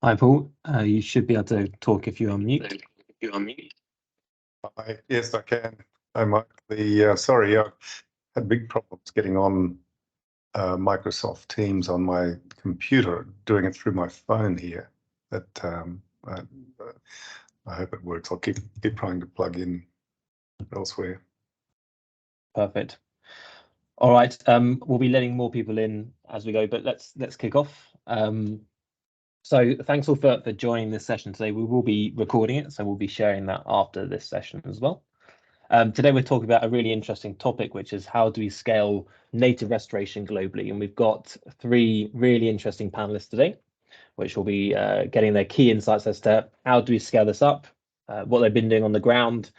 Hi, Paul. You should be able to talk if you're on mute. Yes, I can. I might sorry, I had big problems getting on Microsoft Teams on my computer, doing it through my phone here. But I hope it works. I'll keep trying to plug in elsewhere. Perfect. All right. We'll be letting more people in as we go, but let's kick off. So thanks all for joining this session today. We will be recording it, so we'll be sharing that after this session as well. Today we're talking about a really interesting topic, which is how do we scale native restoration globally? And we've got three really interesting panelists today, which will be getting their key insights as to how do we scale this up, what they've been doing on the ground,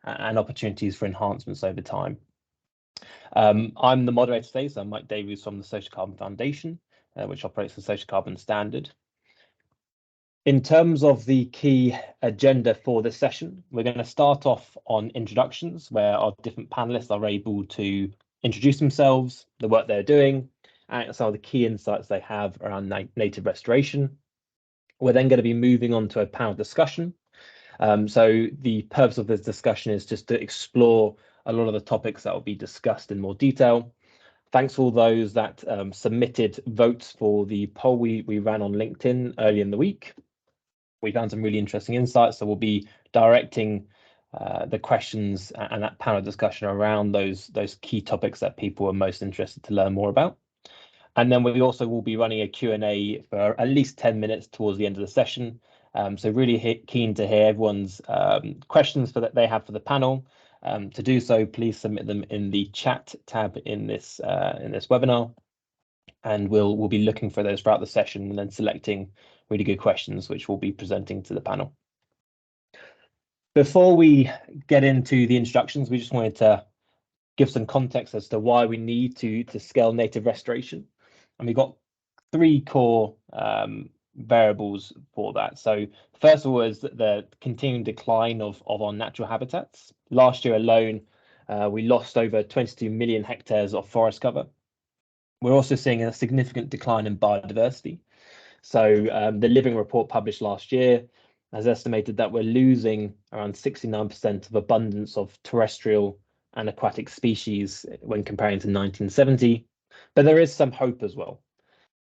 and opportunities for enhancements over time. I'm the moderator today, so I'm Mike Davies from the Social Carbon Foundation, which operates the Social Carbon Standard. In terms of the key agenda for this session, we're going to start off on introductions, where our different panelists are able to introduce themselves, the work they're doing, and some of the key insights they have around native restoration. We're then going to be moving on to a panel discussion. So the purpose of this discussion is just to explore a lot of the topics that will be discussed in more detail. Thanks to all those that submitted votes for the poll we ran on LinkedIn early in the week. We found some really interesting insights, so we'll be directing the questions and that panel discussion around those key topics that people are most interested to learn more about. And then we also will be running a Q&A for at least 10 minutes towards the end of the session. So really keen to hear everyone's questions that they have for the panel. To do so, please submit them in the chat tab in this webinar, and we'll be looking for those throughout the session and then selecting really good questions, which we'll be presenting to the panel. Before we get into the introductions, we just wanted to give some context as to why we need to scale native restoration. And we've got three core variables for that. So first of all is the continuing decline of our natural habitats. Last year alone, we lost over 22 million hectares of forest cover. We're also seeing a significant decline in biodiversity. So the Living Report published last year has estimated that we're losing around 69% of abundance of terrestrial and aquatic species when comparing to 1970. But there is some hope as well.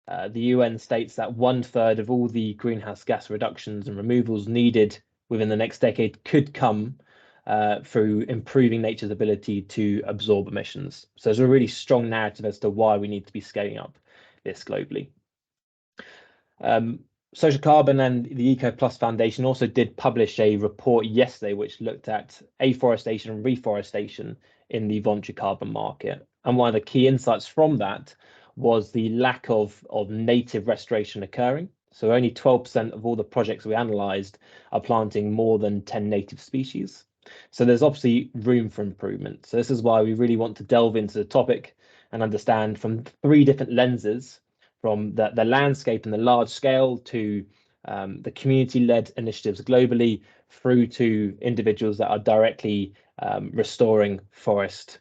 The UN states that 1/3 of all the greenhouse gas reductions and removals needed within the next decade could come through improving nature's ability to absorb emissions. So there's a really strong narrative as to why we need to be scaling up this globally. Social Carbon and the Eco Plus Foundation also did publish a report yesterday which looked at afforestation and reforestation in the voluntary carbon market. And one of the key insights from that was the lack of native restoration occurring. So only 12% of all the projects we analysed are planting more than 10 native species. So there's obviously room for improvement. So this is why we really want to delve into the topic and understand from three different lenses, from the landscape and the large scale to the community-led initiatives globally through to individuals that are directly restoring forest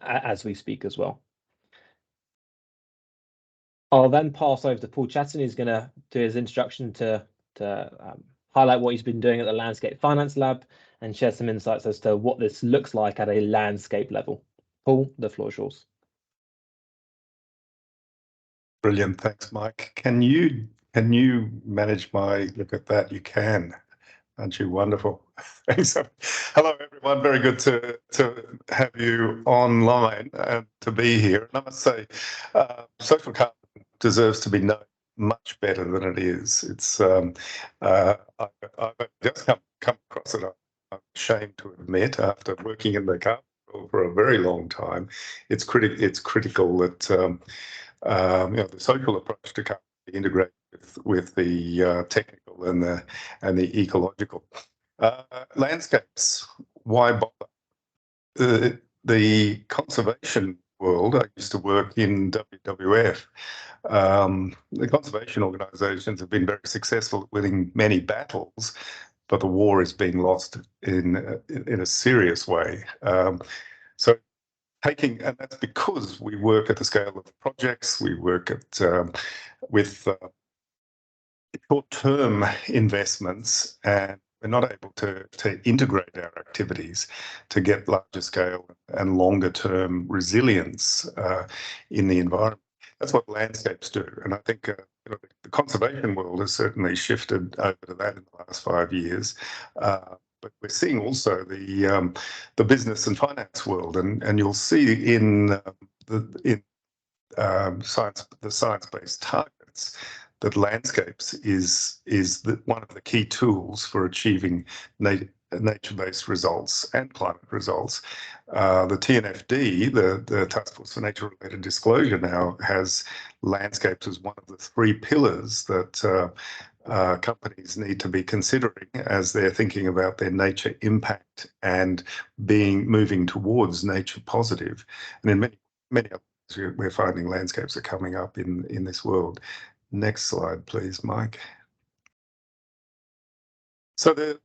as we speak as well. I'll then pass over to Paul Chatterton, who's going to do his introduction to highlight what he's been doing at the Landscape Finance Lab and share some insights as to what this looks like at a landscape level. Paul, the floor is yours. Brilliant, thanks, Mike. Can you manage my look at that? You can, aren't you wonderful? Thanks. Hello, everyone. Very good to have you online and to be here. And I must say, social carbon deserves to be known much better than it is. It's I've just come across it. I'm ashamed to admit, after working in the carbon world for a very long time, it's critical that the social approach to carbon be integrated with the technical and the ecological. Landscapes, why bother? The conservation world, I used to work in WWF. The conservation organisations have been very successful at winning many battles, but the war is being lost in a serious way. So and that's because we work at the scale of projects. We work at with short-term investments, and we're not able to integrate our activities to get larger scale and longer term resilience in the environment. That's what landscapes do. And I think the conservation world has certainly shifted over to that in the last 5 years. But we're seeing also the business and finance world, and you'll see in the science-based targets that landscapes is one of the key tools for achieving nature-based results and climate results. The TNFD, the Task Force for Nature-Related Disclosure, now has landscapes as one of the 3 pillars that companies need to be considering as they're thinking about their nature impact and moving towards nature positive. And in many other we're finding landscapes are coming up in this world. Next slide, please, Mike. So the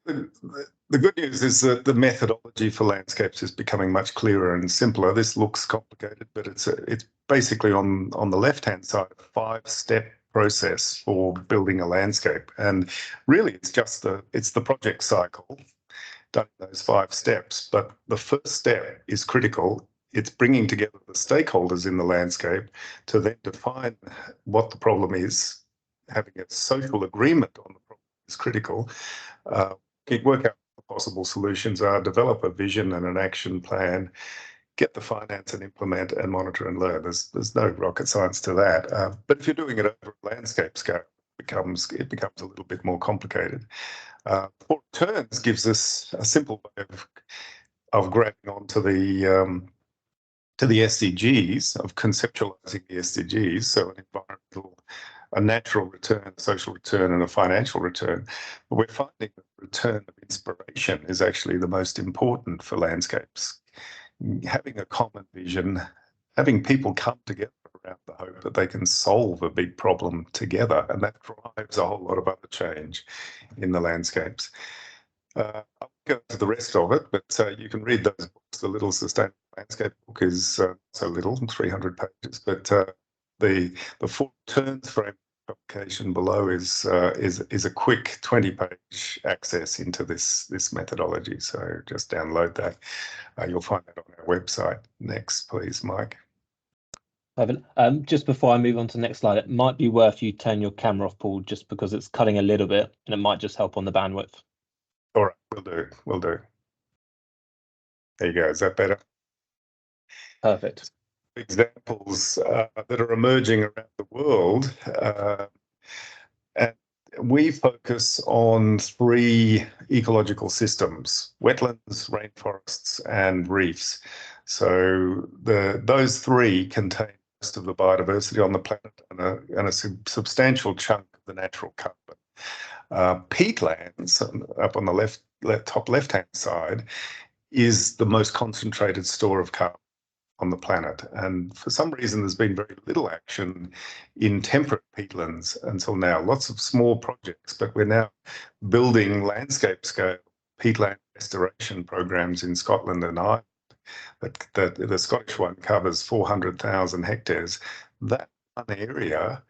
good news is that the methodology for landscapes is becoming much clearer and simpler. This looks complicated, but it's basically on the left-hand side a 5-step process for building a landscape. And really, it's the project cycle done in those 5 steps. But the first step is critical. It's bringing together the stakeholders in the landscape to then define what the problem is. Having a social agreement on the problem is critical. Work out what the possible solutions are, develop a vision and an action plan, get the finance and implement and monitor and learn. There's no rocket science to that. But if you're doing it over a landscape scale, it becomes a little bit more complicated. Four Returns gives us a simple way of grabbing onto the SDGs, of conceptualizing the SDGs, so an environmental, a natural return, a social return, and a financial return. But we're finding that the return of inspiration is actually the most important for landscapes. Having a common vision, having people come together around the hope that they can solve a big problem together, and that drives a whole lot of other change in the landscapes. I'll go to the rest of it, but you can read those books. The Little Sustainable Landscape book is so little, 300 pages, but the Four Returns framework publication below is a quick 20-page access into this methodology. So just download that. You'll find that on our website. Next, please, Mike. Just before I move on to the next slide, it might be worth you turn your camera off, Paul, just because it's cutting a little bit, and it might just help on the bandwidth. All right, will do. There you go. Is that better? Perfect. Examples that are emerging around the world, and we focus on 3 ecological systems: wetlands, rainforests, and reefs. So those 3 contain most of the biodiversity on the planet and a substantial chunk of the natural carbon. Peatlands, up on the top left-hand side, is the most concentrated store of carbon on the planet. And for some reason, there's been very little action in temperate peatlands until now. Lots of small projects, but we're now building landscape-scale peatland restoration programs in Scotland and Ireland. The Scottish one covers 400,000 hectares. That one area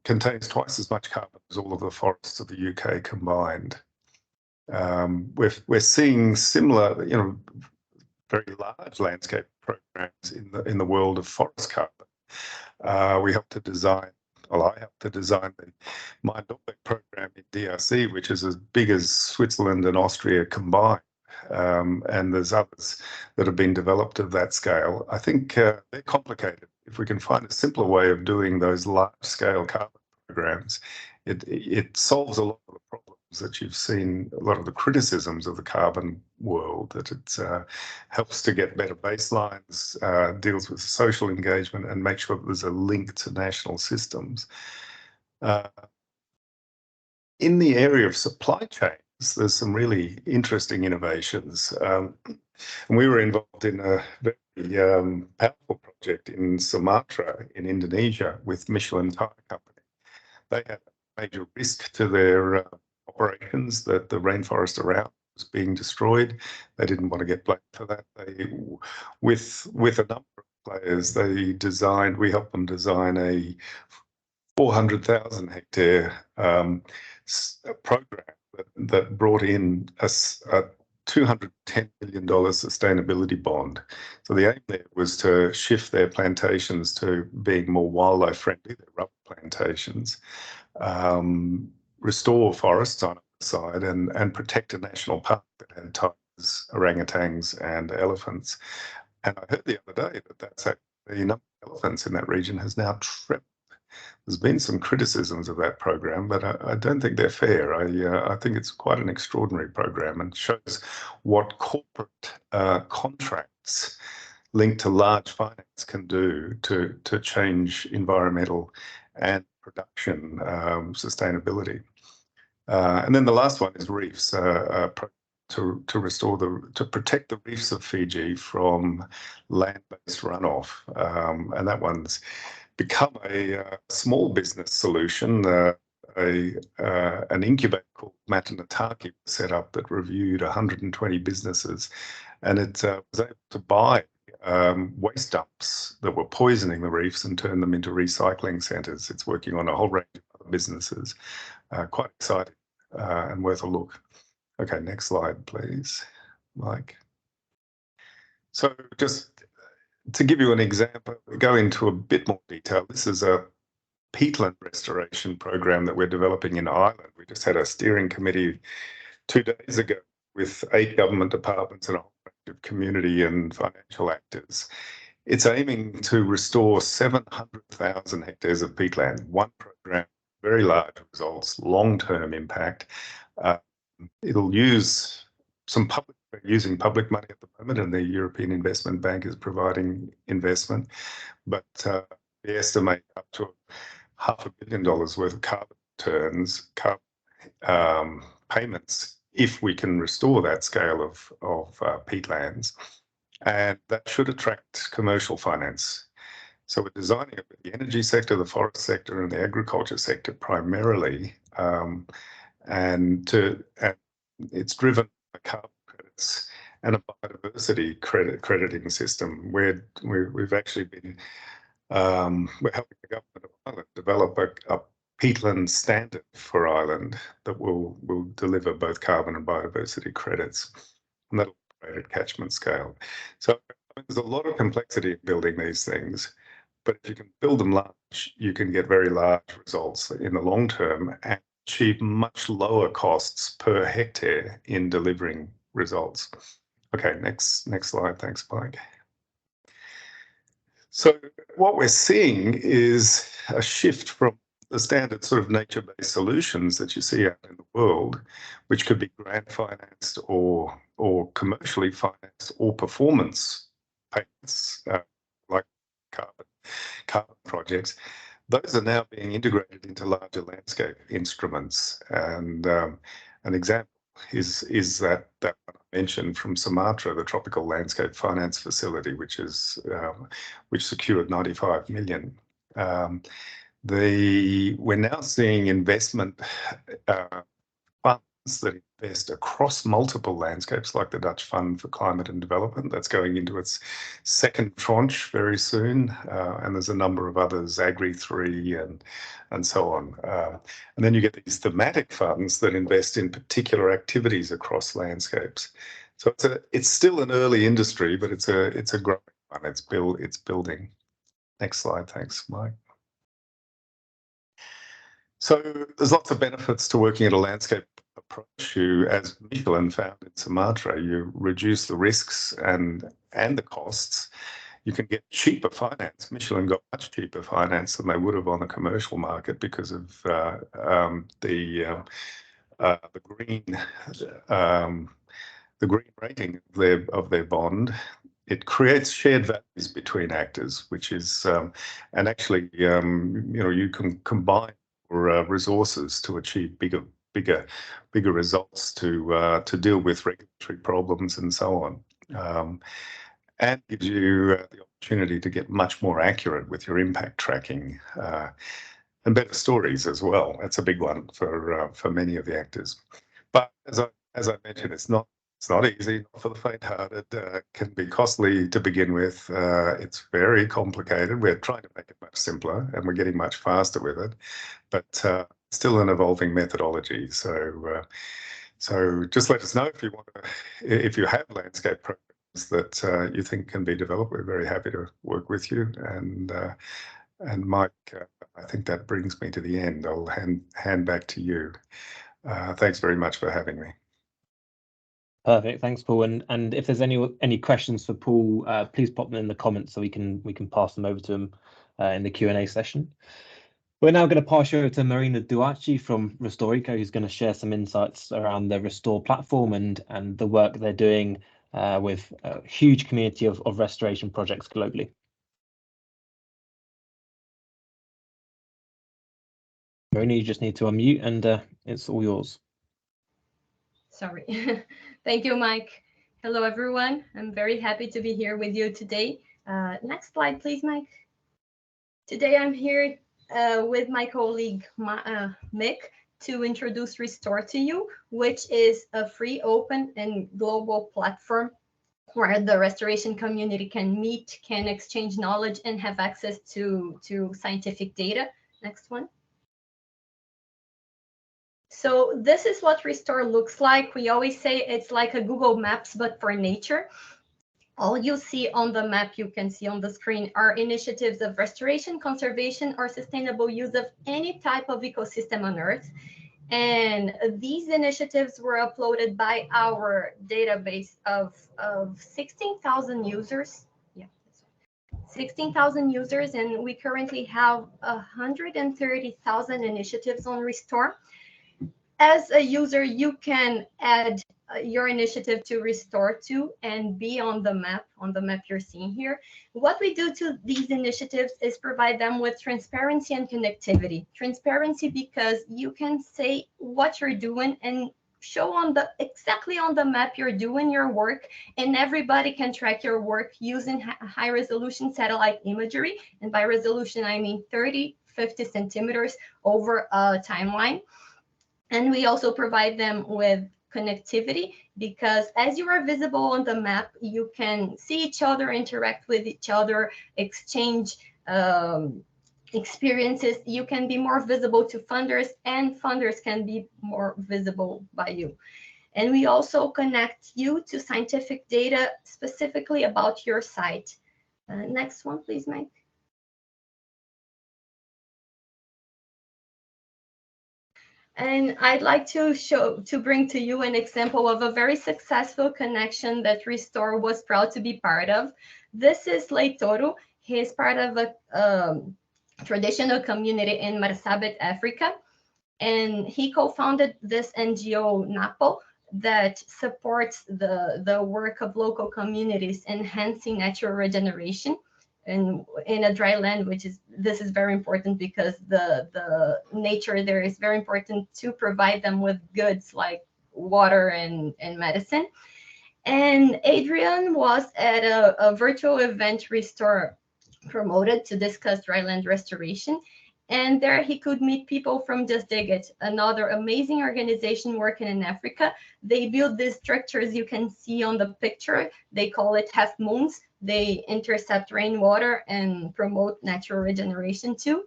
contains twice as much carbon as all of the forests of the UK combined. We're seeing similar, very large landscape programs in the world of forest carbon. I helped to design the Mine Norweg program in DRC, which is as big as Switzerland and Austria combined. And there's others that have been developed of that scale. I think they're complicated. If we can find a simpler way of doing those large-scale carbon programs, it solves a lot of the problems that you've seen, a lot of the criticisms of the carbon world, that it helps to get better baselines, deals with social engagement, and make sure that there's a link to national systems. In the area of supply chains, there's some really interesting innovations. And we were involved in a very powerful project in Sumatra in Indonesia with Michelin Tire Company. They had a major risk to their operations that the rainforest around was being destroyed. They didn't want to get blamed for that. With a number of players, we helped them design a 400,000 hectare program that brought in a $210 million sustainability bond. So the aim there was to shift their plantations to being more wildlife friendly, their rubber plantations, restore forests on the side, and protect a national park that had tigers, orangutans, and elephants. And I heard the other day that the number of elephants in that region has now tripled. There's been some criticisms of that program, but I don't think they're fair. I think it's quite an extraordinary program and shows what corporate contracts linked to large finance can do to change environmental and production sustainability. And then the last one is reefs, to protect the reefs of Fiji from land-based runoff, and that one's become a small business solution. An incubator called Matanataki was set up that reviewed 120 businesses, and it was able to buy waste dumps that were poisoning the reefs and turn them into recycling centres. It's working on a whole range of other businesses. Quite exciting and worth a look. Okay, next slide, please, Mike. So just to give you an example, we go into a bit more detail. This is a peatland restoration program that we're developing in Ireland. We just had a steering committee 2 days ago with 8 government departments and a whole range of community and financial actors. It's aiming to restore 700,000 hectares of peatland. One program, very large results, long-term impact. It'll use using public money at the moment, and the European Investment Bank is providing investment. But we estimate up to $500 million worth of carbon returns, carbon payments, if we can restore that scale of peatlands. And that should attract commercial finance. So we're designing it with the energy sector, the forest sector, and the agriculture sector primarily. And it's driven by carbon credits and a biodiversity crediting system where we've actually been we're helping the government of Ireland develop a peatland standard for Ireland that will deliver both carbon and biodiversity credits, and that'll operate at catchment scale. So I mean, there's a lot of complexity in building these things, but if you can build them large, you can get very large results in the long term and achieve much lower costs per hectare in delivering results. Okay, next slide. Thanks, Mike. So what we're seeing is a shift from the standard sort of nature-based solutions that you see out in the world, which could be grant financed or commercially financed or performance payments, like carbon projects. Those are now being integrated into larger landscape instruments. And an example is that one I mentioned from Sumatra, the Tropical Landscape Finance Facility, which secured 95 million. We're now seeing investment funds that invest across multiple landscapes, like the Dutch Fund for Climate and Development. That's going into its second tranche very soon, and there's a number of others, Agri3 and so on. And then you get these thematic funds that invest in particular activities across landscapes. So it's still an early industry, but it's a growing one. It's building. Next slide, thanks, Mike. So there's lots of benefits to working at a landscape approach. You, as Michelin found in Sumatra, you reduce the risks and the costs. You can get cheaper finance. Michelin got much cheaper finance than they would have on the commercial market because of the green rating of their bond. It creates shared values between actors, which is and actually you can combine resources to achieve bigger results to deal with regulatory problems and so on, and gives you the opportunity to get much more accurate with your impact tracking and better stories as well. That's a big one for many of the actors. But as I mentioned, it's not It's not easy, not for the faint-hearted. Can be costly to begin with. It's very complicated. We're trying to make it much simpler, and we're getting much faster with it, but still an evolving methodology. So just let us know if you want to, if you have landscape programs that you think can be developed. We're very happy to work with you. And Mike, I think that brings me to the end. I'll hand back to you. Thanks very much for having me. Perfect, thanks, Paul. And if there's any questions for Paul, please pop them in the comments so we can pass them over to him in the Q&A session. We're now going to pass you over to Marina Duarte from Restore.eco, who's going to share some insights around the Restore platform and the work they're doing with a huge community of restoration projects globally. Marina, you just need to unmute and it's all yours. Sorry. Thank you, Mike. Hello, everyone. I'm very happy to be here with you today. Next slide, please, Mike. Today, I'm here with my colleague, Mick, to introduce Restore to you, which is a free, open, and global platform where the restoration community can meet, can exchange knowledge, and have access to scientific data. Next one. So this is what Restore looks like. We always say it's like a Google Maps, but for nature. All you see on the map, you can see on the screen, are initiatives of restoration, conservation, or sustainable use of any type of ecosystem on Earth. And these initiatives were uploaded by our database of 16,000 users. Yeah, 16,000 users, and we currently have 130,000 initiatives on Restore. As a user, you can add your initiative to Restore to and be on the map you're seeing here. What we do to these initiatives is provide them with transparency and connectivity. Transparency because you can say what you're doing and show exactly on the map you're doing your work, and everybody can track your work using high resolution satellite imagery. And by resolution, I mean 30, 50 centimeters over a timeline. And we also provide them with connectivity because as you are visible on the map, you can see each other, interact with each other, exchange experiences. You can be more visible to funders, and funders can be more visible by you. And we also connect you to scientific data specifically about your site. Next one, please, Mike. And I'd like to bring to you an example of a very successful connection that Restore was proud to be part of. This is Leitoro. He is part of a traditional community in Marsabit, Africa. And he co-founded this NGO, NAPO, that supports the work of local communities, enhancing natural regeneration. And in a dry land, this is very important because the nature there is very important to provide them with goods like water and medicine. And Adrian was at a virtual event Restore promoted to discuss dryland restoration. And there he could meet people from Just Dig It, another amazing organization working in Africa. They build these structures you can see on the picture. They call it half moons. They intercept rainwater and promote natural regeneration too.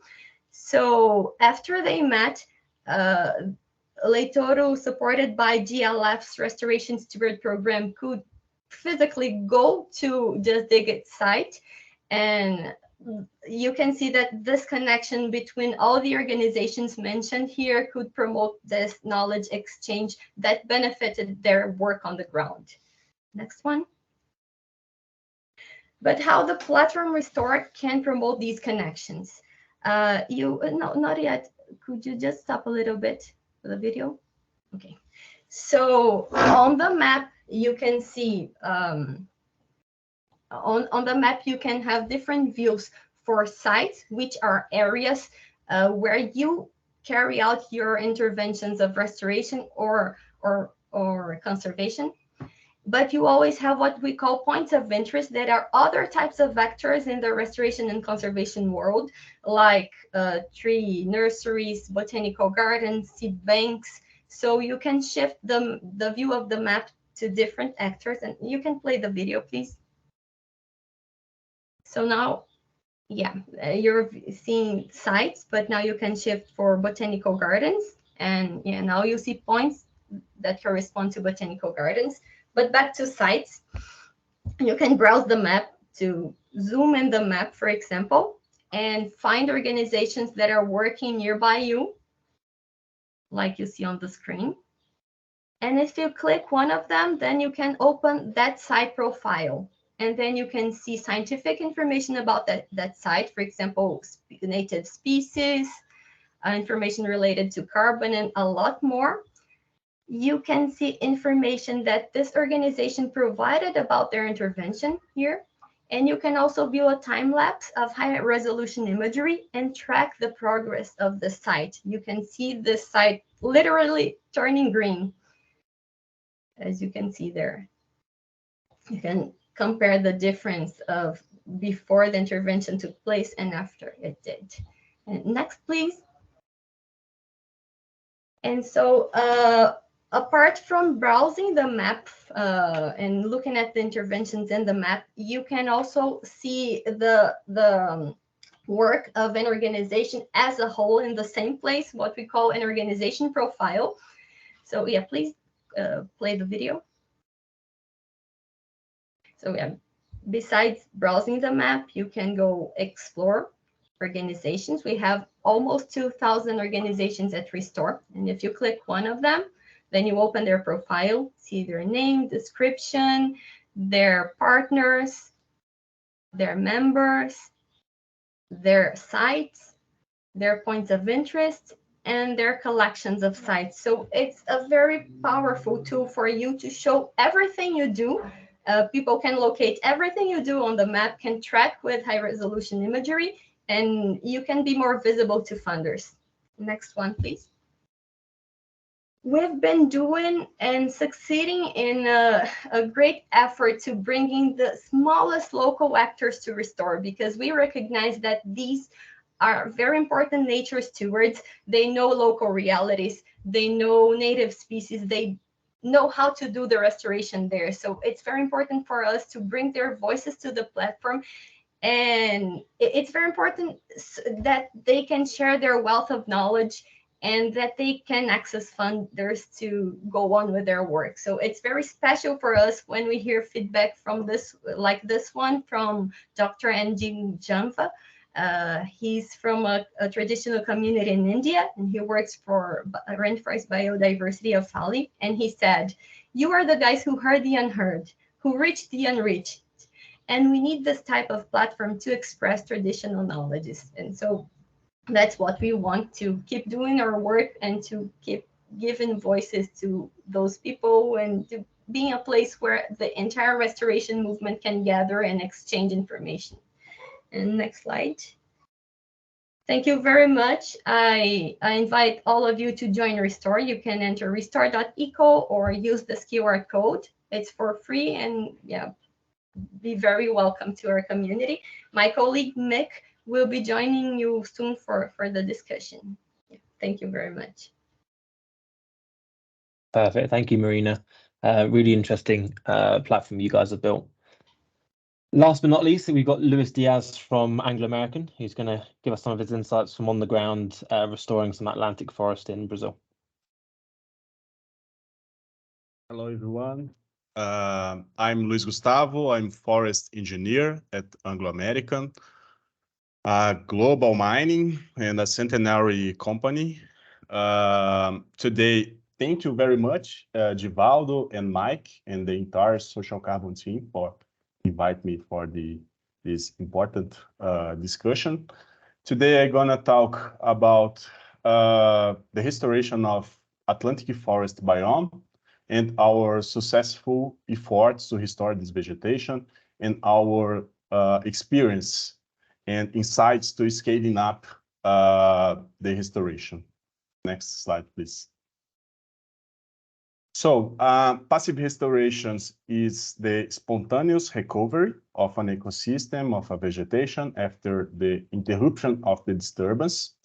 So after they met, Leitoro, supported by GLF's Restoration Steward Program, could physically go to Just Dig It site. And you can see that this connection between all the organizations mentioned here could promote this knowledge exchange that benefited their work on the ground. Next one. But how the platform Restore can promote these connections? No, not yet. Could you just stop a little bit for the video? Okay. So on the map, you can see on the map, you can have different views for sites, which are areas where you carry out your interventions of restoration or conservation. But you always have what we call points of interest that are other types of vectors in the restoration and conservation world, like tree nurseries, botanical gardens, seed banks. So you can shift the view of the map to different actors. And you can play the video, please. So now, yeah, you're seeing sites, but now you can shift for botanical gardens. And yeah, now you see points that correspond to botanical gardens. But back to sites, you can browse the map to zoom in the map, for example, and find organizations that are working nearby you, like you see on the screen. And if you click one of them, then you can open that site profile. And then you can see scientific information about that site, for example, native species, information related to carbon, and a lot more. You can see information that this organization provided about their intervention here. And you can also view a time lapse of high resolution imagery and track the progress of the site. You can see this site literally turning green, as you can see there. You can compare the difference of before the intervention took place and after it did. And next, please. And so apart from browsing the map and looking at the interventions in the map, you can also see the work of an organization as a whole in the same place, what we call an organization profile. So yeah, please play the video. So yeah, besides browsing the map, you can go explore organizations. We have almost 2,000 organizations at Restore. And if you click one of them, then you open their profile, see their name, description, their partners, their members, their sites, their points of interest, and their collections of sites. So it's a very powerful tool for you to show everything you do. People can locate everything you do on the map, can track with high resolution imagery, and you can be more visible to funders. Next one, please. We've been doing and succeeding in a great effort to bringing the smallest local actors to Restore, because we recognize that these are very important nature stewards. They know local realities, they know native species, they know how to do the restoration there. So it's very important for us to bring their voices to the platform. And it's very important that they can share their wealth of knowledge and that they can access funders to go on with their work. So it's very special for us when we hear feedback from this, like this one from Dr. N.G. Jamva. He's from a traditional community in India, and he works for Rainforest Biodiversity of Bali. And he said, "You are the guys who heard the unheard, who reached the unreached. And we need this type of platform to express traditional knowledges." And so that's what we want, to keep doing our work and to keep giving voices to those people and to being a place where the entire restoration movement can gather and exchange information. And next slide. Thank you very much. I invite all of you to join Restore. You can enter Restore.eco or use this QR code. It's for free, and yeah, be very welcome to our community. My colleague Mick will be joining you soon for the discussion. Yeah, thank you very much. Perfect. Thank you, Marina. Really interesting platform you guys have built. Last but not least, we've got Luiz Diaz from Anglo American, who's going to give us some of his insights from on the ground, restoring some Atlantic forest in Brazil. Hello, everyone. I'm Luiz Gustavo. I'm forest engineer at Anglo American, a global mining and a centenary company. Today, thank you very much, Givaldo and Mike and the entire Social Carbon team for invite me for this important discussion. Today, I'm gonna talk about the restoration of Atlantic forest biome and our successful efforts to restore this vegetation and our experience and insights to scaling up the restoration. Next slide, please. So passive restorations is the spontaneous recovery of an ecosystem, of a vegetation after the interruption of the disturbance.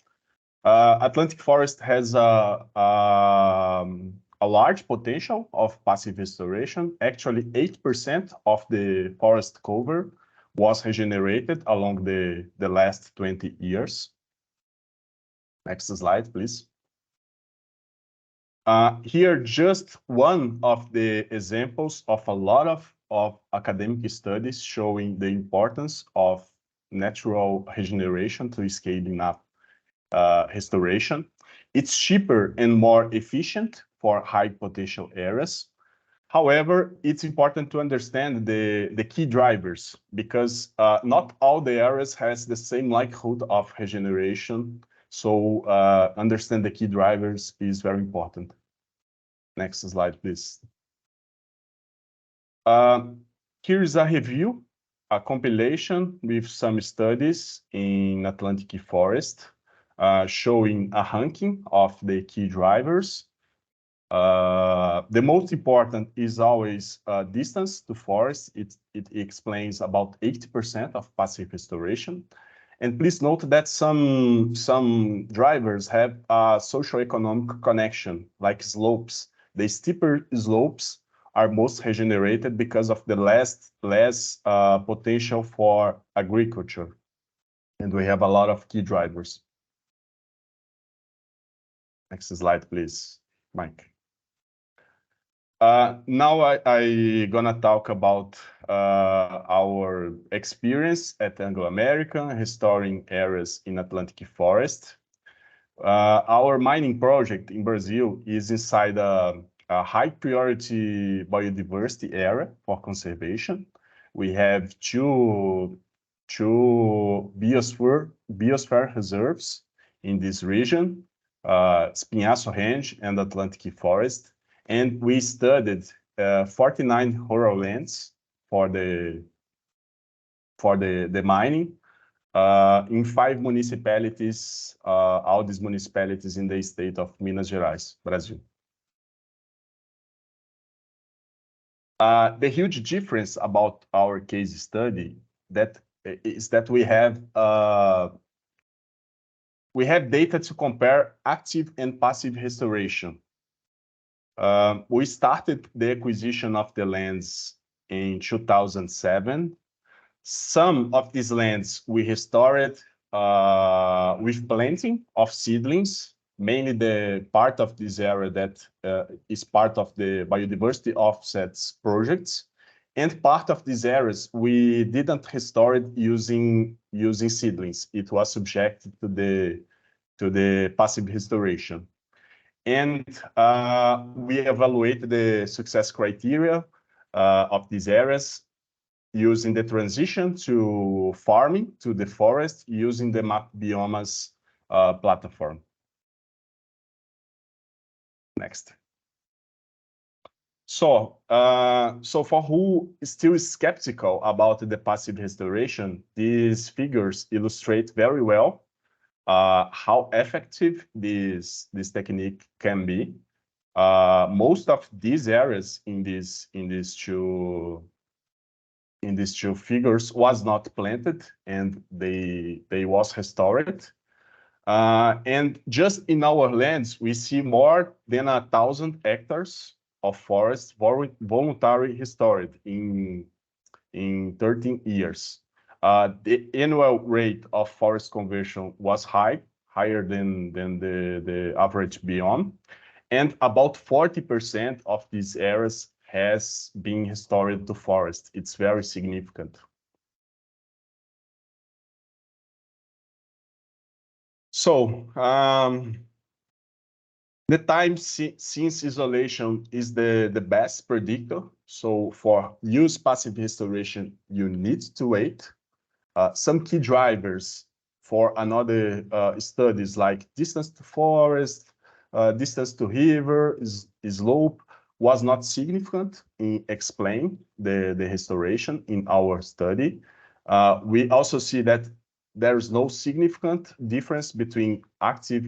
Atlantic forest has a a large potential of passive restoration. Actually, 8% of the forest cover was regenerated along the last 20 years. Next slide, please. Here, just one of the examples of a lot of academic studies showing the importance of natural regeneration to scaling up restoration. It's cheaper and more efficient for high potential areas. However, it's important to understand the key drivers, because not all the areas has the same likelihood of regeneration. So understand the key drivers is very important. Next slide, please. Here's a review, a compilation with some studies in Atlantic forest, showing a ranking of the key drivers. The most important is always distance to forest. It explains about 80% of passive restoration. And please note that some drivers have a socioeconomic connection, like slopes. The steeper slopes are most regenerated because of the less potential for agriculture. And we have a lot of key drivers. Next slide, please, Mike. Now I'm gonna talk about our experience at Anglo American restoring areas in Atlantic forest. Our mining project in Brazil is inside a high priority biodiversity area for conservation. We have two biosphere reserves in this region, Espinhaço Range and Atlantic Forest. And we studied 49 rural lands for the mining in 5 municipalities, all these municipalities in the state of Minas Gerais, Brazil. The huge difference about our case study is that we have data to compare active and passive restoration. We started the acquisition of the lands in 2007. Some of these lands we restored with planting of seedlings, mainly the part of this area that is part of the biodiversity offsets projects. And part of these areas we didn't restore it using seedlings. It was subjected to the passive restoration. And we evaluated the success criteria of these areas using the transition to farming to the forest using the Map Biomas platform. Next. So for who is still skeptical about the passive restoration, these figures illustrate very well how effective this technique can be. Most of these areas in these two figures was not planted, and they was restored. And just in our lands, we see more than 1,000 hectares of forest voluntarily restored in 13 years. The annual rate of forest conversion was higher than the average biome, and about 40% of these areas has been restored to forest. It's very significant. So the time since isolation is the best predictor. So for use passive restoration, you need to wait. Some key drivers for another studies like distance to forest, distance to river, slope was not significant in explain the restoration in our study. We also see that there is no significant difference between active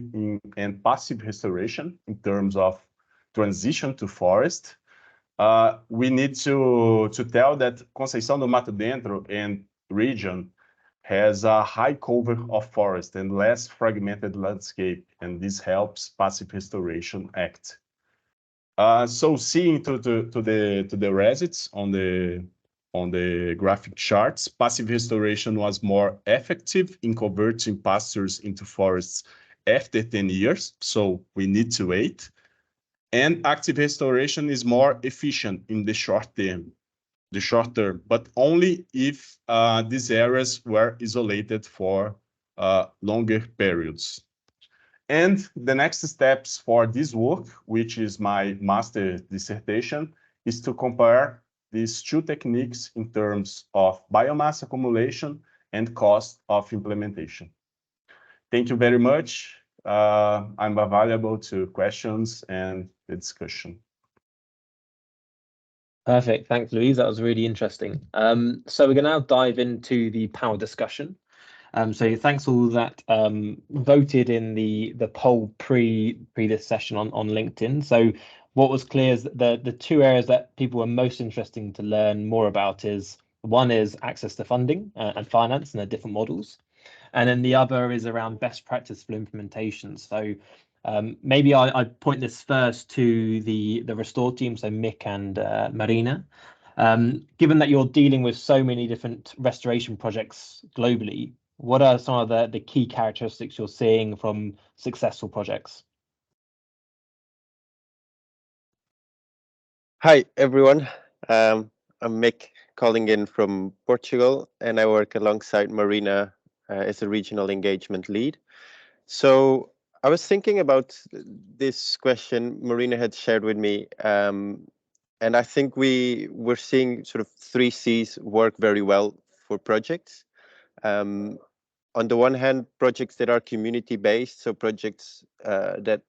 and passive restoration in terms of transition to forest. We need to tell that Conceição do Mato Dentro and region has a high cover of forest and less fragmented landscape, and this helps passive restoration act. So seeing to the results on the graphic charts, passive restoration was more effective in converting pastures into forests after 10 years. So we need to wait. And active restoration is more efficient in the short term, but only if these areas were isolated for longer periods. And the next steps for this work, which is my master dissertation, is to compare these two techniques in terms of biomass accumulation and cost of implementation. Thank you very much. I'm available to questions and the discussion. Perfect. Thanks, Luiz. That was really interesting. So we're going to now dive into the panel discussion. So thanks all that voted in the poll pre this session on LinkedIn. So what was clear is that the two areas that people were most interested to learn more about is one is access to funding and finance and the different models. And then the other is around best practice for implementation. So maybe I point this first to the Restore team, so Mick and Marina. Given that you're dealing with so many different restoration projects globally, what are some of the key characteristics you're seeing from successful projects? Hi, everyone. I'm Mick, calling in from Portugal, and I work alongside Marina as a regional engagement lead. So I was thinking about this question Marina had shared with me, and I think we're seeing sort of 3 C's work very well for projects. On the one hand, projects that are community-based, so projects that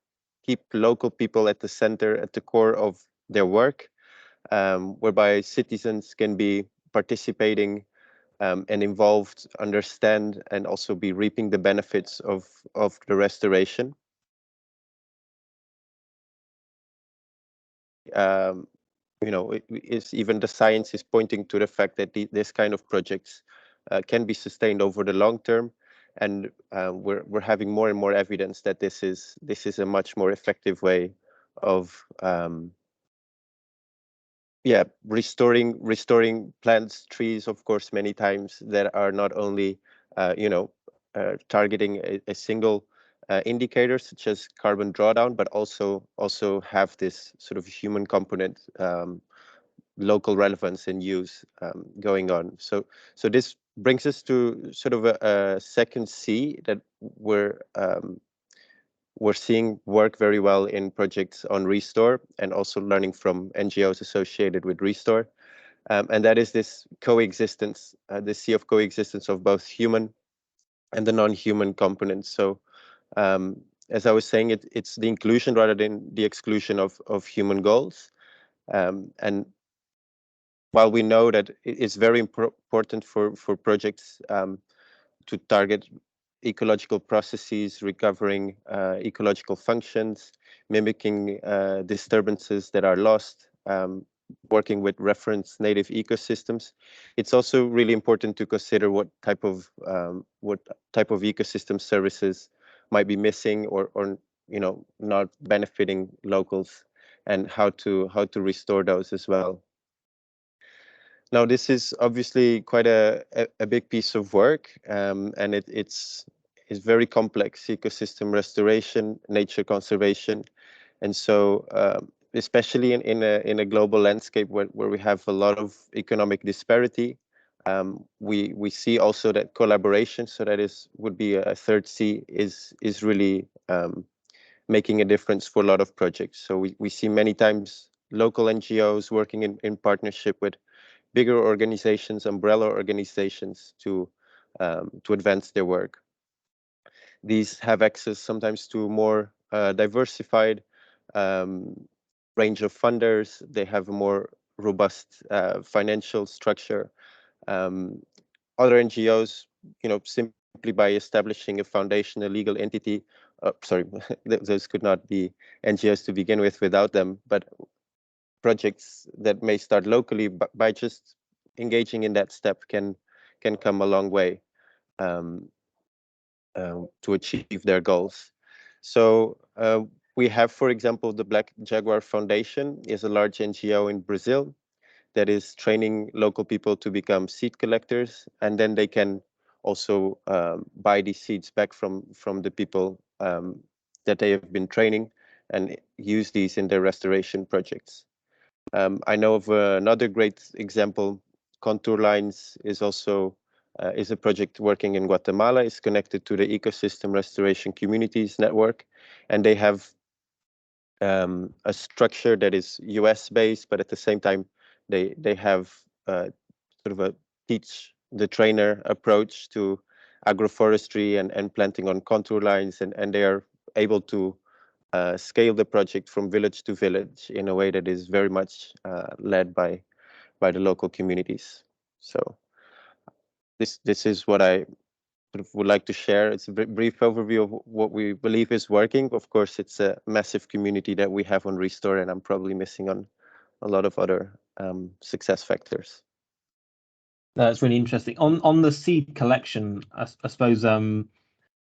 keep local people at the center, at the core of their work, whereby citizens can be participating and involved, understand, and also be reaping the benefits of the restoration. You know, even the science is pointing to the fact that this kind of projects can be sustained over the long term, and we're having more and more evidence that this is a much more effective way of restoring plants, trees, of course, many times that are not only targeting a single indicator such as carbon drawdown, but also have this sort of human component, local relevance and use going on. So this brings us to sort of a second C that we're seeing work very well in projects on Restore, and also learning from NGOs associated with Restore. And that is this coexistence, the C of coexistence of both human and the non-human components. So as I was saying, it's the inclusion rather than the exclusion of human goals. And while we know that it's very important for projects to target ecological processes, recovering ecological functions, mimicking disturbances that are lost, working with reference native ecosystems, it's also really important to consider what type of ecosystem services might be missing or not benefiting locals, and how to restore those as well. Now, this is obviously quite a big piece of work, and it's very complex: ecosystem restoration, nature conservation, and so especially in a global landscape where we have a lot of economic disparity, we see also that collaboration, so that would be a third C, is really making a difference for a lot of projects. So we see many times local NGOs working in partnership with bigger organizations, umbrella organizations, to advance their work. These have access sometimes to more diversified range of funders. They have a more robust financial structure. Other NGOs, simply by establishing a foundation, a legal entity, sorry, those could not be NGOs to begin with without them, but projects that may start locally by just engaging in that step can come a long way to achieve their goals. So we have, for example, the Black Jaguar Foundation is a large NGO in Brazil that is training local people to become seed collectors, and then they can also buy these seeds back from the people that they have been training and use these in their restoration projects. I know of another great example. Contour Lines is also is a project working in Guatemala. It's connected to the Ecosystem Restoration Communities Network, and they have a structure that is US based, but at the same time they have sort of a teach the trainer approach to agroforestry and planting on contour lines, and they are able to scale the project from village to village in a way that is very much led by the local communities. So this is what I sort of would like to share. It's a brief overview of what we believe is working. Of course, it's a massive community that we have on Restore, and I'm probably missing on a lot of other success factors. That's really interesting. On the seed collection, I suppose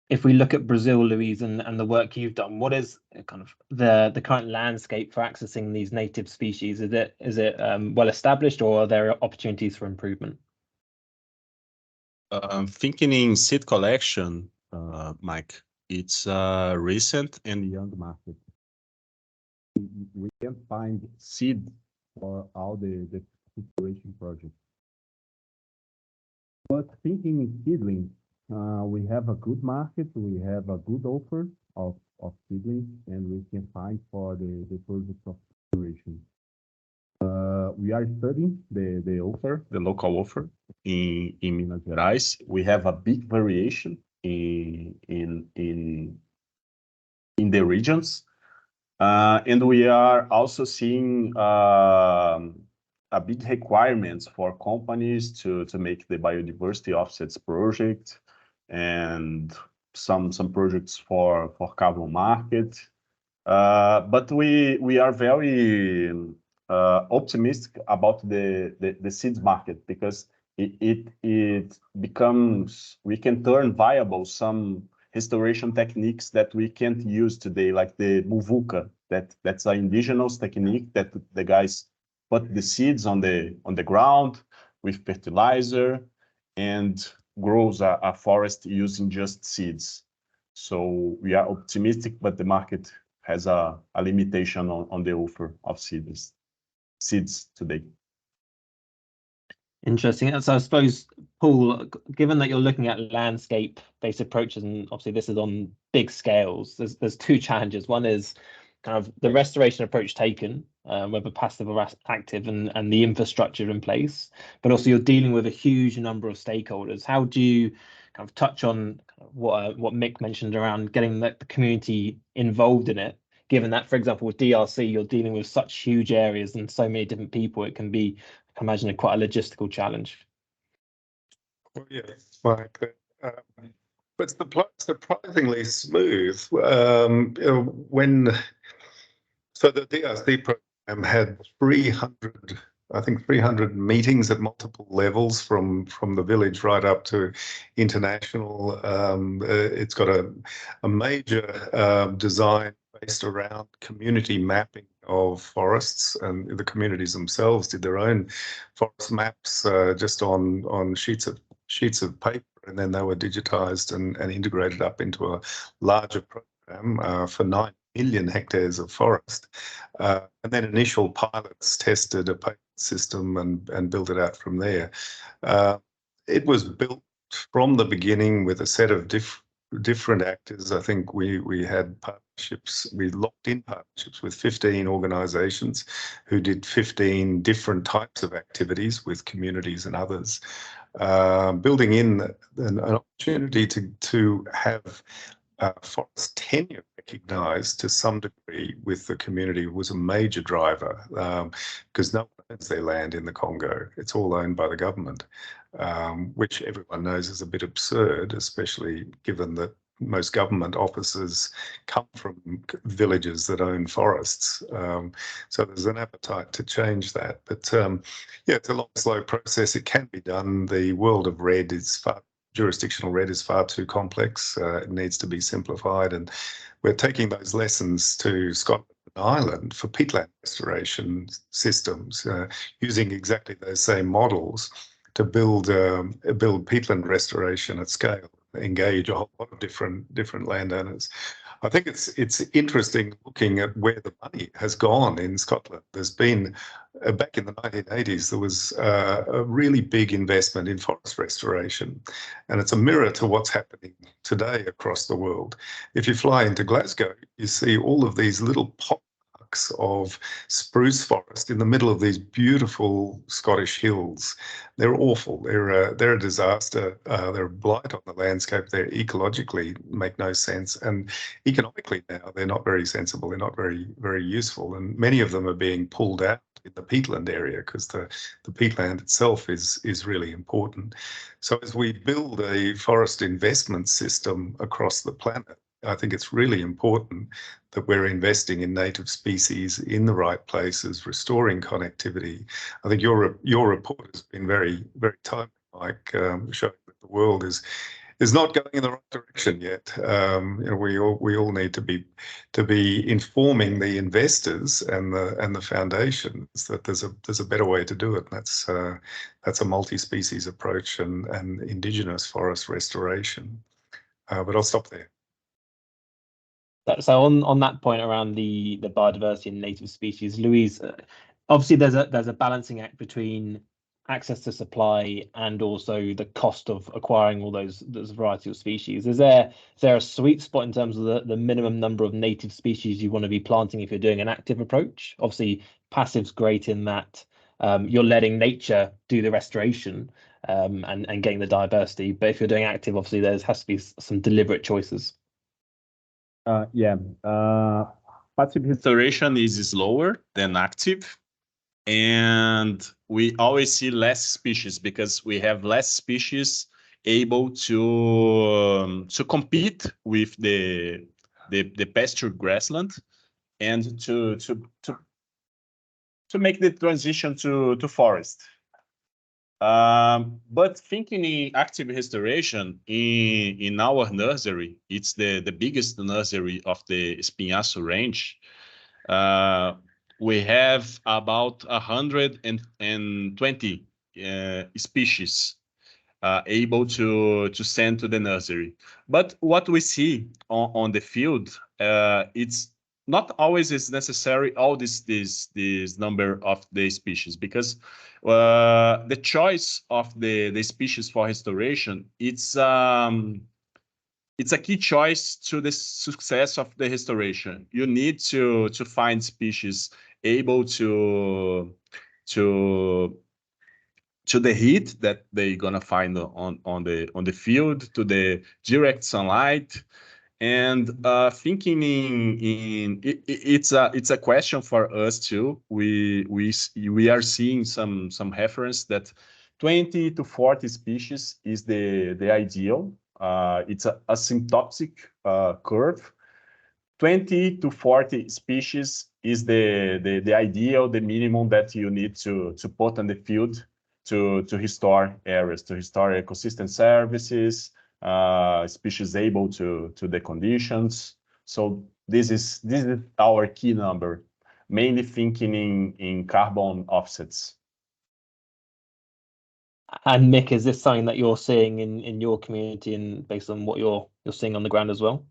if we look at Brazil, Luiz, and the work you've done, what is kind of the current landscape for accessing these native species? Is it well established, or are there opportunities for improvement? Thinking in seed collection, Mike, it's a recent and young market. We can find seed for all the restoration projects. But thinking in seedling, we have a good market, we have a good offer of seedlings, and we can find for the project of restoration. We are studying the offer, the local offer in Minas Gerais. We have a big variation in the regions, and we are also seeing a big requirements for companies to make the biodiversity offsets project, and some projects for carbon market. But we are very optimistic about the seeds market, because it becomes, we can turn viable some restoration techniques that we can't use today, like the muvuca. That's an indigenous technique that the guys put the seeds on the ground with fertilizer and grows a forest using just seeds. So we are optimistic, but the market has a limitation on the offer of seeds today. Interesting. So I suppose, Paul, given that you're looking at landscape-based approaches, and obviously this is on big scales, there's two challenges. One is kind of the restoration approach taken, whether passive or active, and the infrastructure in place, but also you're dealing with a huge number of stakeholders. How do you kind of touch on what Mick mentioned around getting the community involved in it, given that, for example, with DRC, you're dealing with such huge areas and so many different people, it can be, I can imagine, quite a logistical challenge. Well, yeah, Mike, but surprisingly smooth. You know, so the DRC program had 300 meetings at multiple levels, from the village right up to international. It's got a major design based around community mapping of forests, and the communities themselves did their own forest maps just on sheets of paper, and then they were digitized and integrated up into a larger program for 9 million hectares of forest. And then initial pilots tested a paper system and built it out from there. It was built from the beginning with a set of different actors. I think we had partnerships, we locked in partnerships with 15 organizations who did 15 different types of activities with communities and others. Building in an opportunity to have forest tenure recognised to some degree with the community was a major driver, because no one owns their land in the Congo. It's all owned by the government, which everyone knows is a bit absurd, especially given that most government offices come from villages that own forests. So there's an appetite to change that. But yeah, it's a long, slow process. It can be done. The world of RED is far jurisdictional red is far too complex. It needs to be simplified, and we're taking those lessons to Scotland and Ireland for peatland restoration systems, using exactly those same models to build peatland restoration at scale, engage a whole lot of different landowners. I think it's interesting looking at where the money has gone in Scotland. There's been, back in the 1980s, there was a really big investment in forest restoration, and it's a mirror to what's happening today across the world. If you fly into Glasgow, you see all of these little pockmarks of spruce forest in the middle of these beautiful Scottish hills. They're awful. They're a disaster. They're a blight on the landscape. They ecologically make no sense, and economically now they're not very sensible. They're not very useful, and many of them are being pulled out in the peatland area because the peatland itself is really important. So as we build a forest investment system across the planet, I think it's really important that we're investing in native species in the right places, restoring connectivity. I think your report has been very timely, Mike, showing that the world is not going in the right direction yet. We all need to be informing the investors and the foundations that there's a better way to do it. And that's a multi-species approach and indigenous forest restoration. But I'll stop there. So on that point around the biodiversity and native species, Luiz, obviously there's a balancing act between access to supply and also the cost of acquiring all those variety of species. Is there a sweet spot in terms of the minimum number of native species you want to be planting if you're doing an active approach? Obviously, passive's great in that you're letting nature do the restoration and getting the diversity. But if you're doing active, obviously there has to be some deliberate choices. Passive restoration is slower than active, and we always see less species because we have less species able to compete with the pasture grassland and to make the transition to forest. But thinking in active restoration in our nursery, it's the biggest nursery of the Espinhaço range. We have about 120 species able to send to the nursery. But what we see on the field, it's not always is necessary all this number of the species, because the choice of the species for restoration, it's a key choice to the success of the restoration. You need to find species able to the heat that they're gonna find on the field, to the direct sunlight. And thinking it's a question for us too. We are seeing some reference that 20 to 40 species is the ideal. It's a asymptotic curve. 20 to 40 species is the ideal, the minimum that you need to put on the field to restore areas, to restore ecosystem services, species able to the conditions. So this is our key number, mainly thinking in carbon offsets. And Mick, is this something that you're seeing in your community and based on what you're seeing on the ground as well?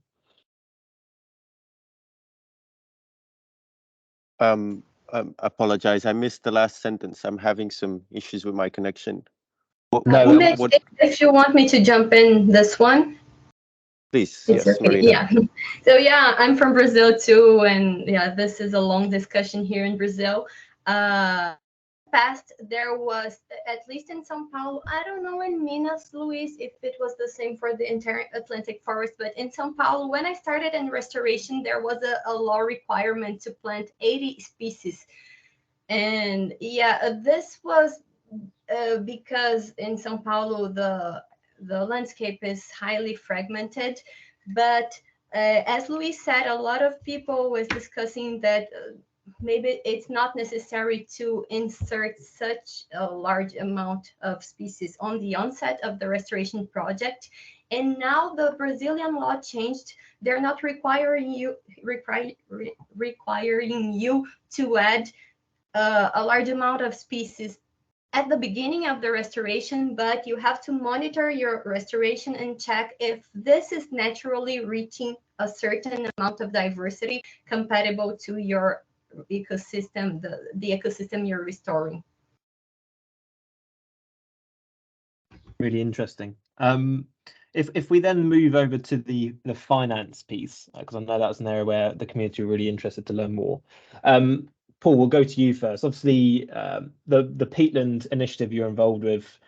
Apologize, I missed the last sentence. I'm having some issues with my connection. Mick, if you want me to jump in this one, please. It's yes, okay. Marina. Yeah. So yeah, I'm from Brazil too, and yeah, this is a long discussion here in Brazil. Past there was, at least in São Paulo, I don't know in Minas, Luiz, if it was the same for the entire Atlantic forest, but in São Paulo, when I started in restoration, there was a law requirement to plant 80 species. And yeah, this was because in São Paulo, the landscape is highly fragmented. But as Luiz said, a lot of people was discussing that maybe it's not necessary to insert such a large amount of species on the onset of the restoration project. And now the Brazilian law changed. They're not requiring you to add a large amount of species at the beginning of the restoration, but you have to monitor your restoration and check if this is naturally reaching a certain amount of diversity compatible to your ecosystem, the ecosystem you're restoring. Really interesting. If we then move over to the finance piece, because I know that's an area where the community are really interested to learn more. Paul, we'll go to you first. Obviously, the peatland initiative you're involved with,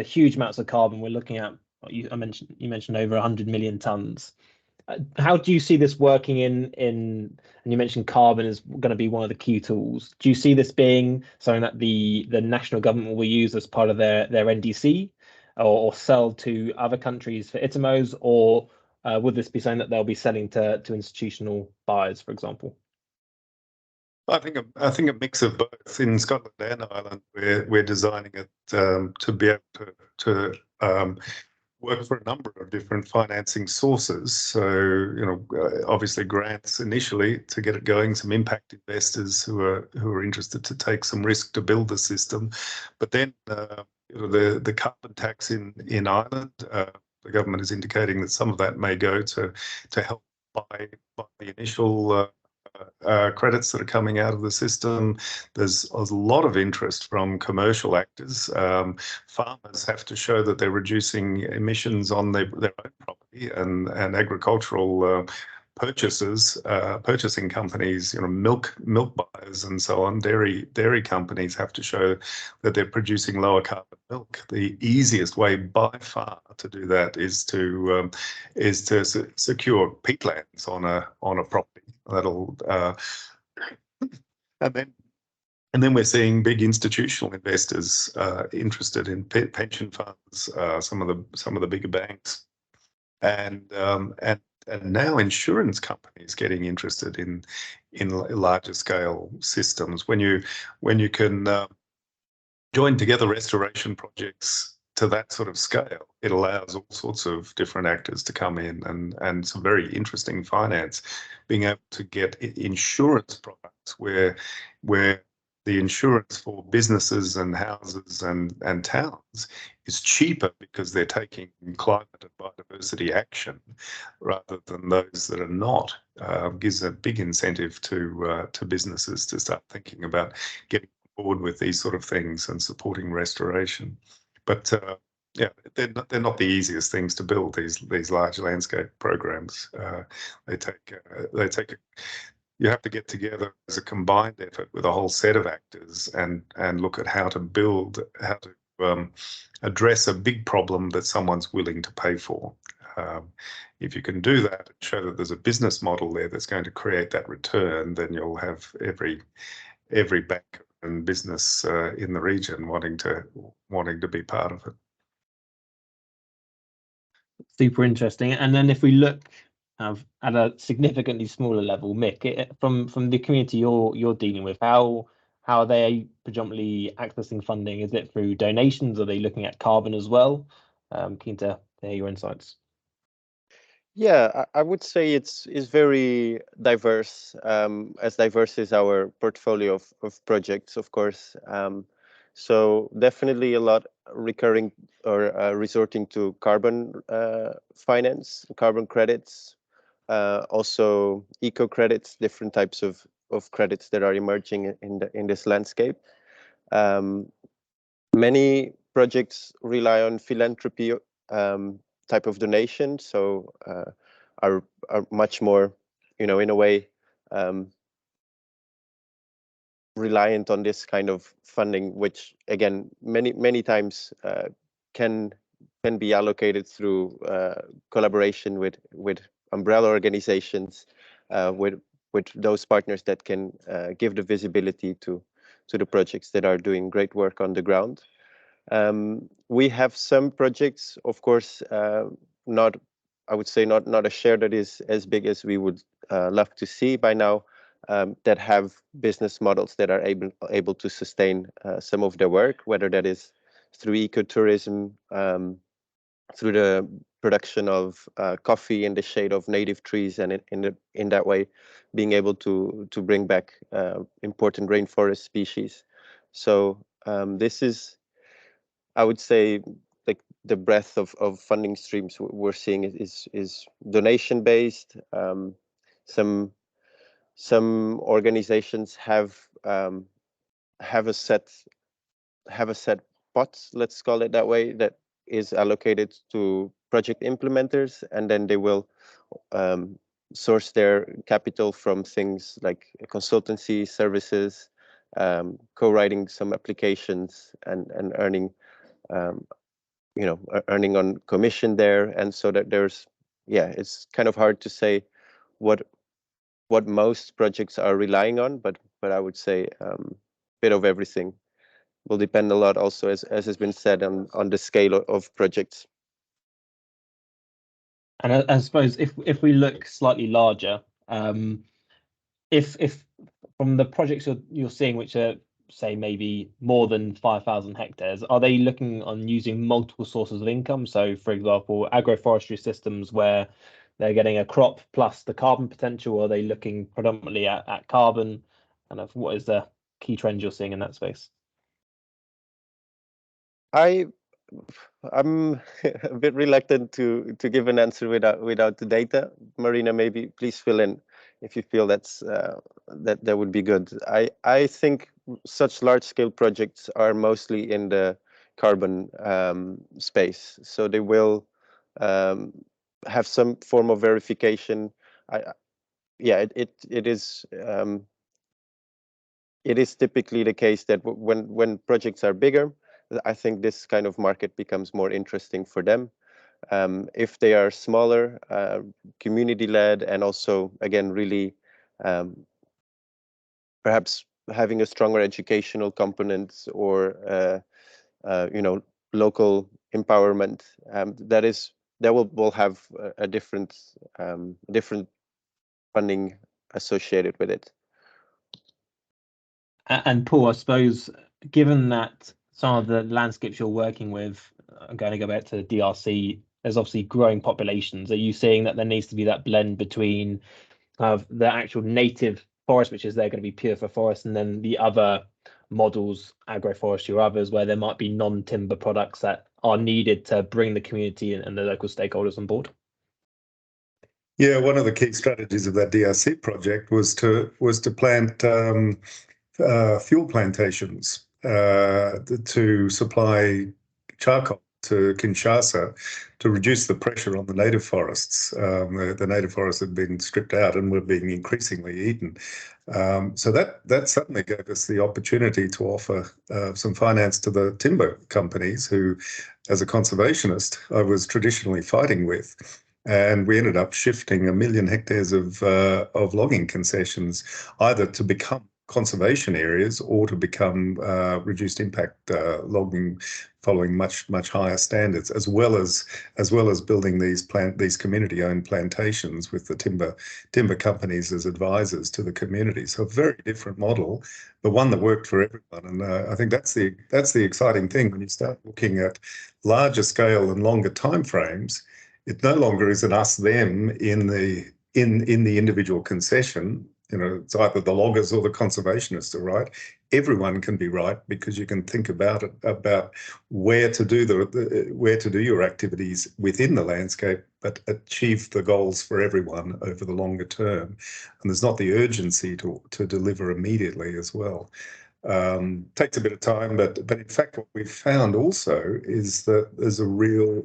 huge amounts of carbon. We're looking at, you mentioned over 100 million tons. How do you see this working and you mentioned carbon is going to be one of the key tools. Do you see this being something that the national government will use as part of their NDC or sell to other countries for ITMOs, or would this be something that they'll be selling to institutional buyers, for example? I think a mix of both. In Scotland and Ireland, we're designing it to be able to work for a number of different financing sources. So, obviously grants initially to get it going, some impact investors who are interested to take some risk to build the system, but then the carbon tax in Ireland, the government is indicating that some of that may go to help buy the initial credits that are coming out of the system. There's a lot of interest from commercial actors. Farmers have to show that they're reducing emissions on their own property, and agricultural purchasing companies, milk buyers and so on, dairy companies have to show that they're producing lower carbon milk. The easiest way by far to do that is to secure peatlands on a property. That'll and then we're seeing big institutional investors interested in pension funds, some of the bigger banks, and now insurance companies getting interested in larger scale systems. When you can join together restoration projects to that sort of scale, it allows all sorts of different actors to come in and some very interesting finance, being able to get insurance products where the insurance for businesses and houses and towns is cheaper because they're taking climate and biodiversity action rather than those that are not. Gives a big incentive to businesses to start thinking about getting on board with these sort of things and supporting restoration. But yeah, they're not the easiest things to build, these large landscape programs. You have to get together as a combined effort with a whole set of actors and look at how to address a big problem that someone's willing to pay for. If you can do that and show that there's a business model there that's going to create that return, then you'll have every banker and business in the region wanting to be part of it. Super interesting. And then if we look at a significantly smaller level, Mick, from the community you're dealing with, how are they predominantly accessing funding? Is it through donations? Are they looking at carbon as well? Keen to hear your insights. Yeah, I would say it's very diverse, as diverse as our portfolio of projects, of course. So definitely a lot recurring or resorting to carbon finance, carbon credits, also eco credits, different types of credits that are emerging in this landscape. Many projects rely on philanthropy type of donation, so are much more, in a way, reliant on this kind of funding, which again many times can be allocated through collaboration with umbrella organizations, with those partners that can give the visibility to the projects that are doing great work on the ground. We have some projects, of course, I would say not a share that is as big as we would love to see by now, that have business models that are able to sustain some of their work, whether that is through ecotourism, through the production of coffee in the shade of native trees, and in that way being able to bring back important rainforest species. So this is, I would say, like the breadth of funding streams we're seeing is donation based. Some organizations have a set pot, let's call it that way, that is allocated to project implementers, and then they will source their capital from things like consultancy services, co-writing some applications, and earning earning on commission there. And so that there's, it's kind of hard to say what most projects are relying on, but I would say a bit of everything. Will depend a lot also, as has been said, on the scale of projects. And I suppose if we look slightly larger, if from the projects you're seeing, which are, say, maybe more than 5,000 hectares, are they looking on using multiple sources of income? So, for example, agroforestry systems where they're getting a crop plus the carbon potential, or are they looking predominantly at carbon? Kind of what is the key trends you're seeing in that space? I'm a bit reluctant to give an answer without the data. Marina, maybe please fill in if you feel that would be good. I think such large scale projects are mostly in the carbon space, so they will have some form of verification. It is typically the case that when projects are bigger, I think this kind of market becomes more interesting for them. If they are smaller, community-led, and also, again, really perhaps having a stronger educational component, or local empowerment, that will have a different funding associated with it. And Paul, I suppose, given that some of the landscapes you're working with, I'm going to go back to the DRC, there's obviously growing populations. Are you seeing that there needs to be that blend between the actual native forest, which is there going to be pure for forest, and then the other models, agroforestry or others, where there might be non-timber products that are needed to bring the community and the local stakeholders on board? Yeah, one of the key strategies of that DRC project was to plant fuel plantations to supply charcoal to Kinshasa to reduce the pressure on the native forests. The native forests had been stripped out and were being increasingly eaten. So that suddenly gave us the opportunity to offer some finance to the timber companies who, as a conservationist, I was traditionally fighting with. And we ended up shifting 1 million hectares of logging concessions either to become conservation areas or to become reduced impact logging, following much higher standards, as well as building these community-owned plantations with the timber companies as advisors to the community. So a very different model, but one that worked for everyone. And I think that's the exciting thing when you start looking at larger scale and longer timeframes. It no longer is an us-them in the individual concession. It's either the loggers or the conservationists are right. Everyone can be right because you can think about where to do your activities within the landscape, but achieve the goals for everyone over the longer term. And there's not the urgency to deliver immediately as well. Takes a bit of time, but in fact, what we've found also is that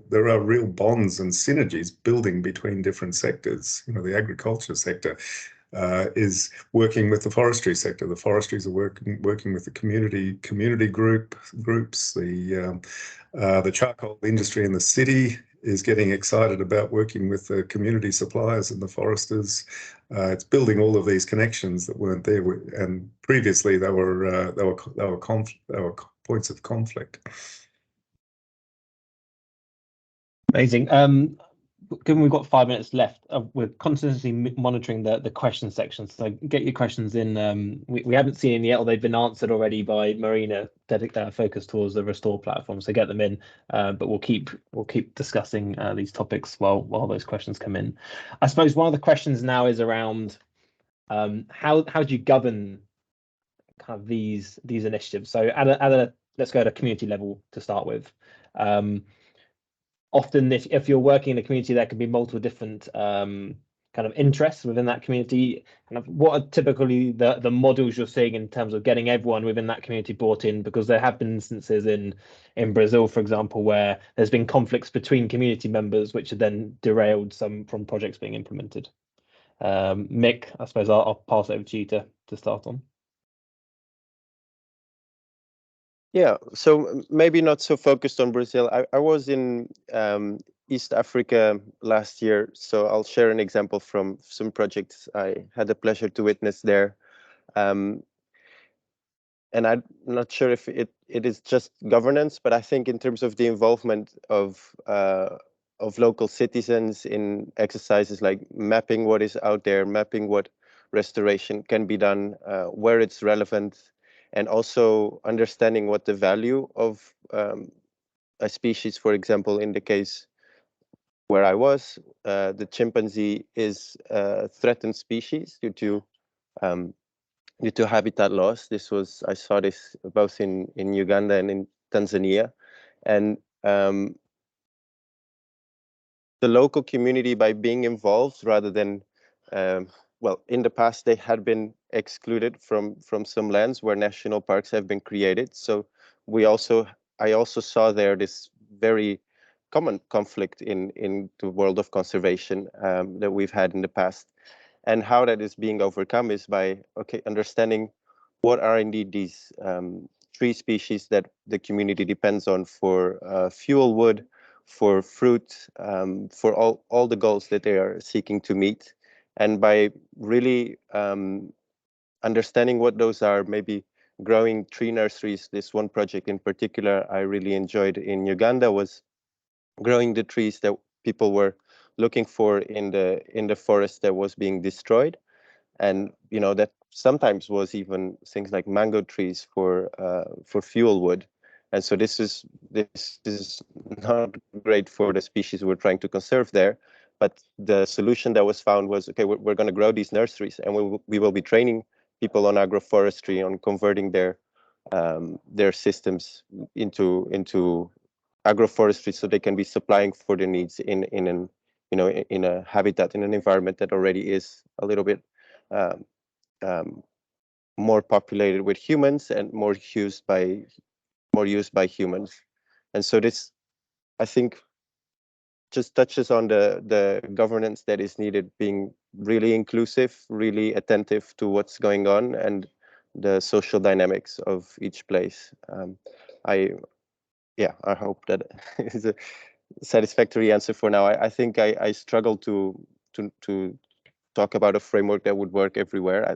there are real bonds and synergies building between different sectors. The agriculture sector is working with the forestry sector. The forestries are working with the community groups. The charcoal industry in the city is getting excited about working with the community suppliers and the foresters. It's building all of these connections that weren't there, and previously they were points of conflict. Amazing. given we've got 5 minutes left, we're constantly monitoring the question section. So get your questions in. We haven't seen any yet, or they've been answered already by Marina, focused towards the Restore platform. So get them in. But we'll keep discussing these topics while those questions come in. I suppose one of the questions now is around how do you govern kind of these initiatives? So let's go to community level to start with. Often if you're working in a community, there can be multiple different kind of interests within that community. Kind of what are typically the models you're seeing in terms of getting everyone within that community brought in? Because there have been instances in Brazil, for example, where there's been conflicts between community members, which have then derailed some from projects being implemented. Mick, I suppose I'll pass it over to you to start on. Yeah, so maybe not so focused on Brazil. I was in East Africa last year, so I'll share an example from some projects I had the pleasure to witness there. And I'm not sure if it is just governance, but I think in terms of the involvement of local citizens in exercises like mapping what is out there, mapping what restoration can be done, where it's relevant, and also understanding what the value of a species, for example, in the case where I was, the chimpanzee is a threatened species due to habitat loss. I saw this both in Uganda and in Tanzania, and the local community, by being involved rather than well, in the past they had been excluded from some lands where national parks have been created. So I also saw there this very common conflict in the world of conservation that we've had in the past, and how that is being overcome is by understanding what are indeed these tree species that the community depends on for fuel wood, for fruit, for all the goals that they are seeking to meet. And by really understanding what those are, maybe growing tree nurseries. This one project in particular I really enjoyed in Uganda was growing the trees that people were looking for in the forest that was being destroyed. And that sometimes was even things like mango trees for fuel wood. And so this is not great for the species we're trying to conserve there. But the solution that was found was, okay, we're going to grow these nurseries, and we will be training people on agroforestry, on converting their systems into agroforestry, so they can be supplying for their needs in a habitat, in an environment that already is a little bit more populated with humans and more used by humans. And so this, I think, just touches on the governance that is needed, being really inclusive, really attentive to what's going on and the social dynamics of each place. I hope that is a satisfactory answer for now. I think I struggle to talk about a framework that would work everywhere.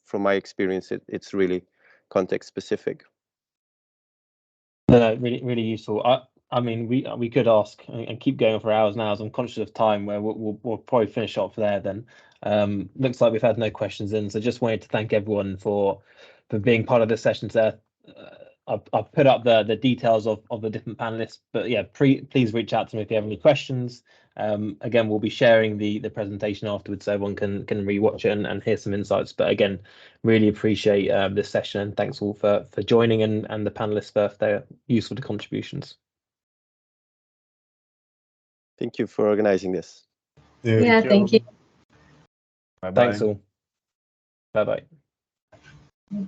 From my experience, it's really context specific. No, really, really useful. I mean, we could ask and keep going for hours now, as I'm conscious of time, where we'll probably finish off there then. Looks like we've had no questions in, so just wanted to thank everyone for being part of this session today. I've put up the details of the different panelists, but yeah, please reach out to me if you have any questions. Again, we'll be sharing the presentation afterwards, so everyone can rewatch it and hear some insights. But again, really appreciate this session, and thanks all for joining, and the panelists for their useful contributions. Thank you for organizing this. Yeah, thank you. Bye-bye. Thanks all. Bye bye.